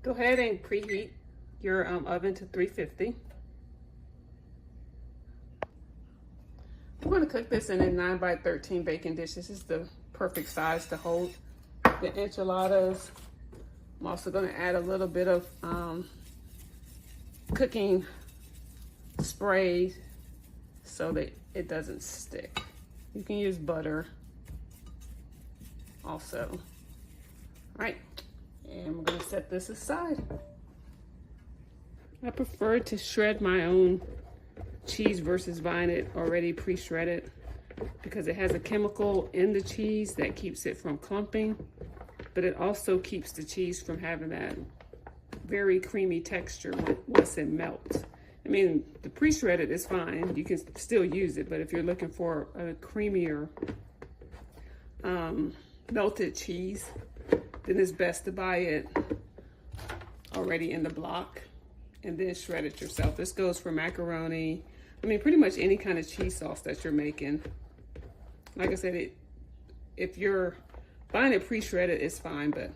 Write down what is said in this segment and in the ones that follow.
Go ahead and preheat your oven to 350. I'm going to cook this in a 9 by 13 baking dish. This is the perfect size to hold the enchiladas. I'm also going to add a little bit of cooking spray so that it doesn't stick. You can use butter also. All right, and we're going to set this aside. I prefer to shred my own cheese versus buying it already pre-shredded because it has a chemical in the cheese that keeps it from clumping, but it also keeps the cheese from having that very creamy texture once it melts. I mean, the pre-shredded is fine. You can still use it, but if you're looking for a creamier melted cheese, then it's best to buy it already in the block and then shred it yourself. This goes for macaroni. I mean, pretty much any kind of cheese sauce that you're making. Like I said, if you're buying it pre-shredded, it's fine, but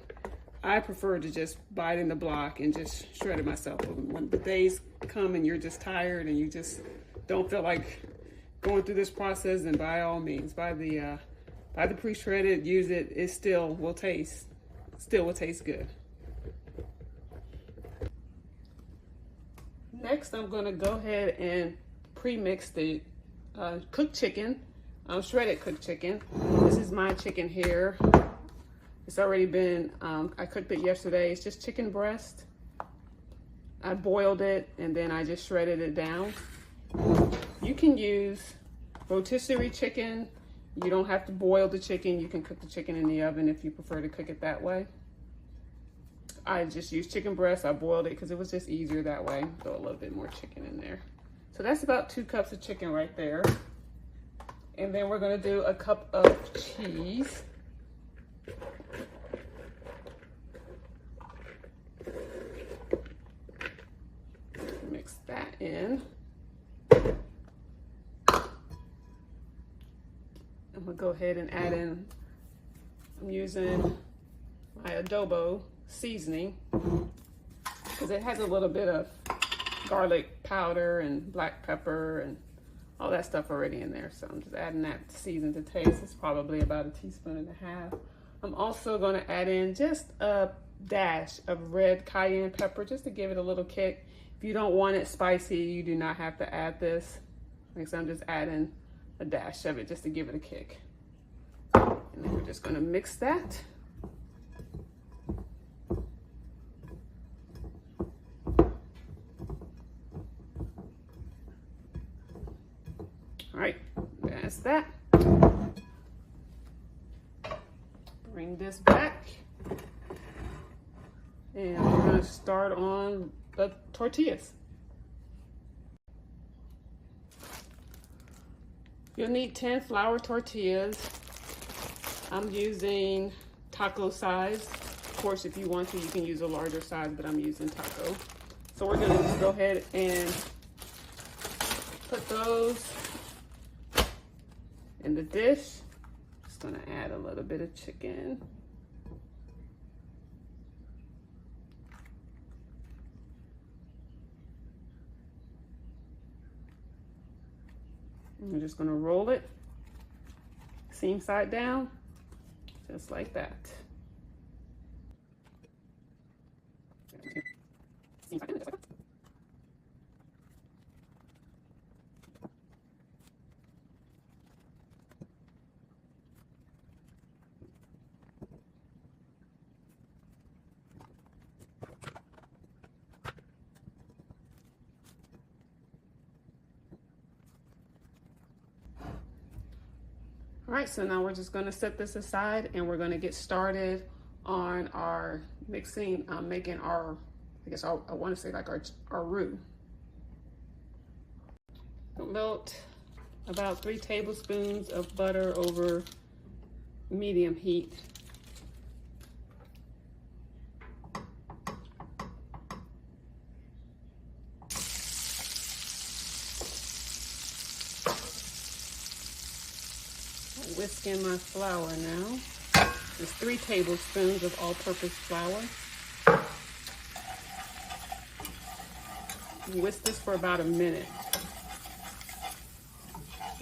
I prefer to just buy it in the block and just shred it myself. When the days come and you're just tired and you just don't feel like going through this process, then by all means, buy the pre-shredded, use it. It still will taste good. Next, I'm going to go ahead and pre-mix the cooked chicken, shredded cooked chicken. This is my chicken here. It's already been, I cooked it yesterday. It's just chicken breast. I boiled it and then I just shredded it down. You can use rotisserie chicken. You don't have to boil the chicken. You can cook the chicken in the oven if you prefer to cook it that way. I just used chicken breast. I boiled it because it was just easier that way. Throw a little bit more chicken in there. So that's about 2 cups of chicken right there. And then we're going to do a cup of cheese. Mix that in. I'm going to go ahead and add in, I'm using my Adobo seasoning because it has a little bit of garlic powder and black pepper and all that stuff already in there. So I'm just adding that to season to taste. It's probably about 1.5 teaspoons. I'm also going to add in just a dash of red cayenne pepper just to give it a little kick. If you don't want it spicy, you do not have to add this. Like I said, I'm just adding a dash of it just to give it a kick. And then we're just going to mix that. All right, that's that. Bring this back. And we're going to start on the tortillas. You'll need 10 flour tortillas. I'm using taco size. Of course, if you want to, you can use a larger size, but I'm using taco. So we're going to just go ahead and put those in the dish. Just going to add a little bit of chicken. I'm just going to roll it seam side down, just like that. All right, so now we're just going to set this aside and we're going to get started on our mixing, making our, I want to say like our roux. Melt about 3 tablespoons of butter over medium heat. Whisk in my flour now. There's 3 tablespoons of all-purpose flour. Whisk this for about a minute.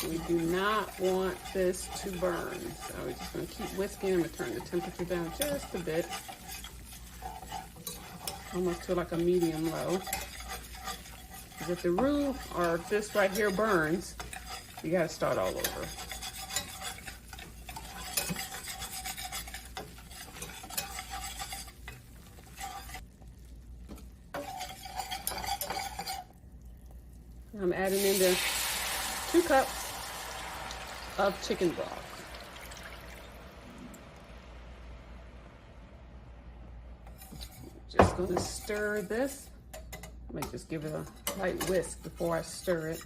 We do not want this to burn. So we're just gonna keep whisking. I'm gonna turn the temperature down just a bit. Almost to like a medium low. Because if the roux or this right here burns, you gotta start all over. I'm adding in the 2 cups of chicken broth. Just gonna stir this. Let me just give it a light whisk before I stir it.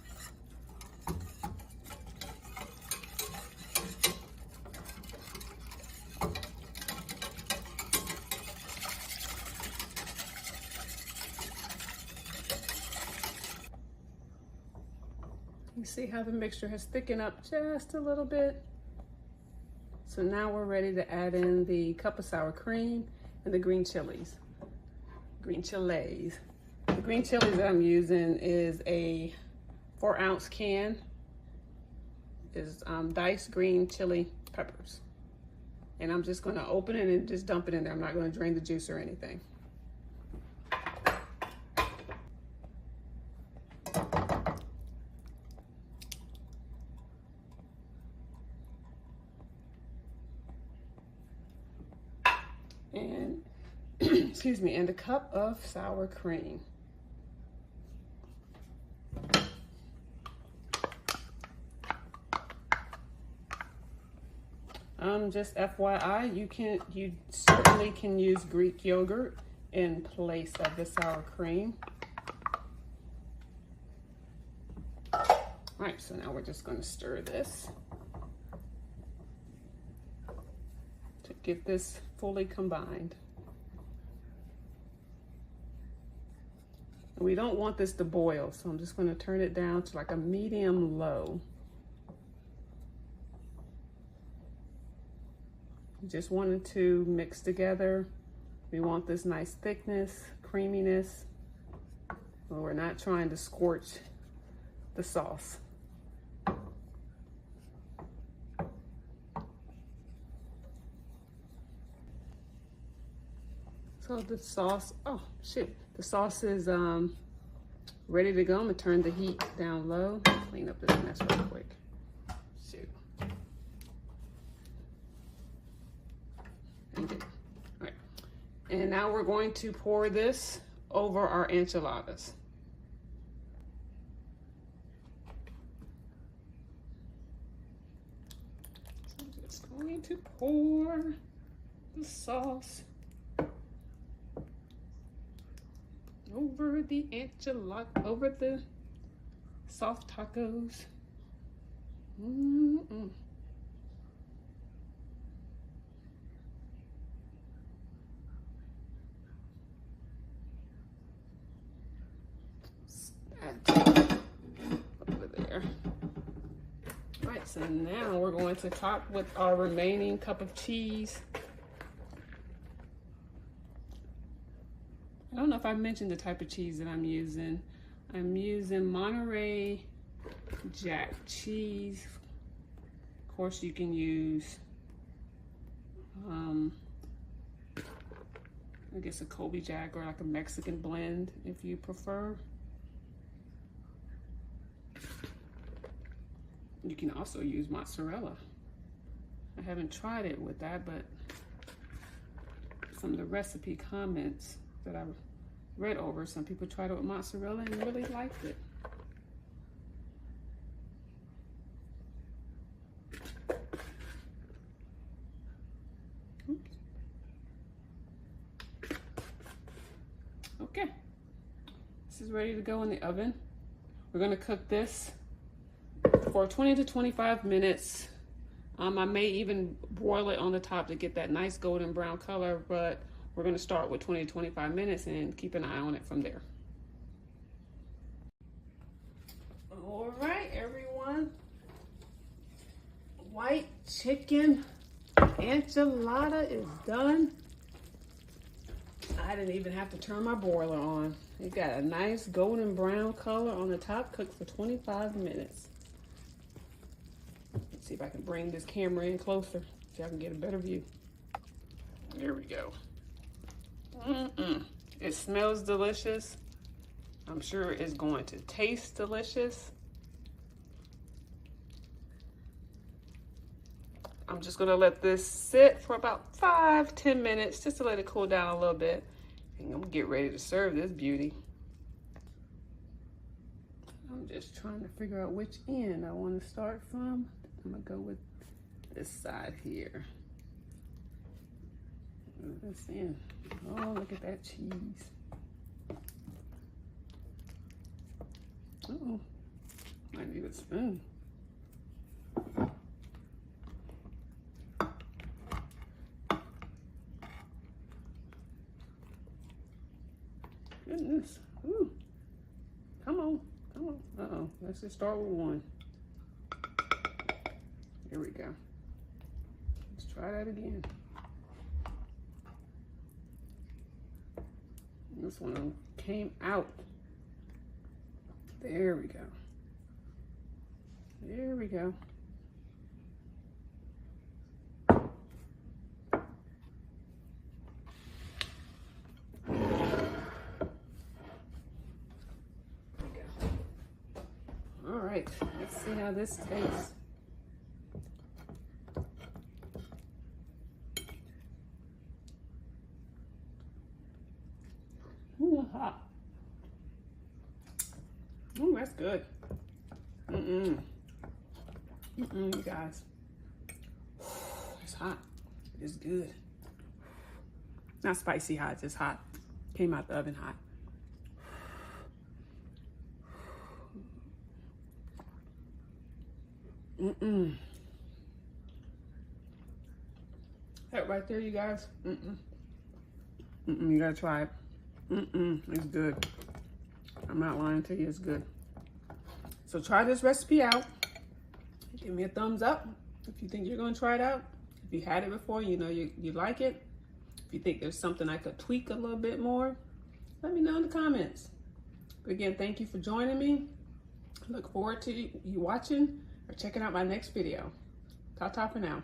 You see how the mixture has thickened up just a little bit? So now we're ready to add in the cup of sour cream and the green chilies. The green chilies that I'm using is a 4-ounce can. Is diced green chili peppers. And I'm just gonna open it and just dump it in there. I'm not gonna drain the juice or anything. And excuse me, and a cup of sour cream. Just FYI, you certainly can use Greek yogurt in place of the sour cream. All right, so now we're just going to stir this to get this fully combined. We don't want this to boil, so I'm just going to turn it down to like a medium low. Just wanted to mix together. We want this nice thickness, creaminess. Well, we're not trying to scorch the sauce. So the sauce, oh shoot, the sauce is ready to go. I'm gonna turn the heat down low. Clean up this mess real quick. Shoot. All right. And now we're going to pour this over our enchiladas. So I'm just going to pour the sauce over the enchilada, over the soft tacos. Over there. All right, so now we're going to top with our remaining cup of cheese. I don't know if I mentioned the type of cheese that I'm using. I'm using Monterey Jack Cheese. Of course, you can use, I guess a Kobe Jack or like a Mexican blend if you prefer. You can also use mozzarella. I haven't tried it with that, but some of the recipe comments that I read over, some people tried it with mozzarella and really liked it. Oops. Okay, this is ready to go in the oven. We're going to cook this for 20 to 25 minutes. I may even broil it on the top to get that nice golden brown color, but we're going to start with 20 to 25 minutes and keep an eye on it from there. All right, everyone. White chicken enchilada is done. I I didn't even have to turn my broiler on. It got a nice golden brown color on the top, cooked for 25 minutes. Let's see if I can bring this camera in closer so I can get a better view. There we go. It smells delicious. I'm sure it's going to taste delicious. I'm just gonna let this sit for about 5-10 minutes just to let it cool down a little bit. And I'm gonna get ready to serve this beauty. I'm just trying to figure out which end I want to start from. I'm gonna go with this side here. This in. Oh, look at that cheese. Uh-oh, might need a spoon. Goodness. Ooh. Come on. Come on. Uh-oh. Let's just start with one. Here we go. Let's try that again. This one came out. There we go. There we go. All right, let's see how this tastes. Ooh, hot. Ooh, that's good. You guys. It's hot. It's good. Not spicy hot, just hot. Came out the oven hot. That right there, you guys. You gotta try it. It's good. I'm not lying to you, it's good. So try this recipe out. Give me a thumbs up if you think you're gonna try it out. If you had it before, you know you like it. If you think there's something I could tweak a little bit more, let me know in the comments. But again, thank you for joining me. I look forward to you watching or checking out my next video. Ta-ta for now.